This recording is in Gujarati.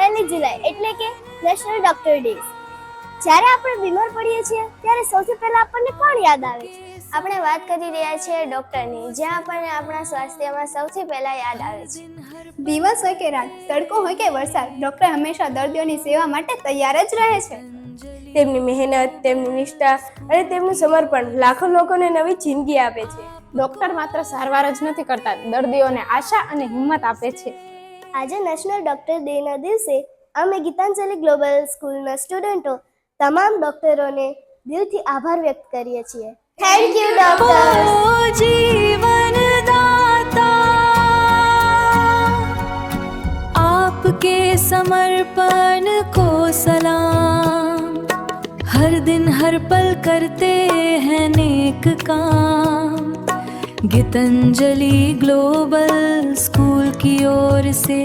1 જુલાઈ એટલે કે નેશનલ ડોક્ટર ડે. જ્યારે આપણે બીમાર પડીએ છીએ ત્યારે સૌથી પહેલા આપણને કોણ યાદ આવે છે? આપણે વાત કરી રહ્યા છીએ ડોક્ટરની, જ્યાં આપણને આપણા સ્વાસ્થ્યમાં સૌથી પહેલા યાદ આવે છે. દિવસ હોય કે રાત, તડકો હોય કે વરસાદ, ડોક્ટર હંમેશા દર્દીઓની સેવા માટે તૈયાર જ રહે છે. તેમની મહેનત, તેમની નિષ્ઠા અને તેમનું સમર્પણ લાખો લોકોને નવી જિંદગી આપે છે. ડોક્ટર માત્ર સારવાર જ નથી કરતા, દર્દીઓને આશા અને હિંમત આપે છે. આજે નેશનલ ડોક્ટર ડેના દિવસે અમે ગીતાંજલિ ગ્લોબલ સ્કૂલના સ્ટુડન્ટો તમામ ડોક્ટરોને દિલથી આભાર વ્યક્ત કરીએ છીએ. Thank you doctor. आपके समर्पण को सलाम, हर दिन हर पल करते हैं नेक काम. गीतांजलि ग्लोबल स्कूल की ओर से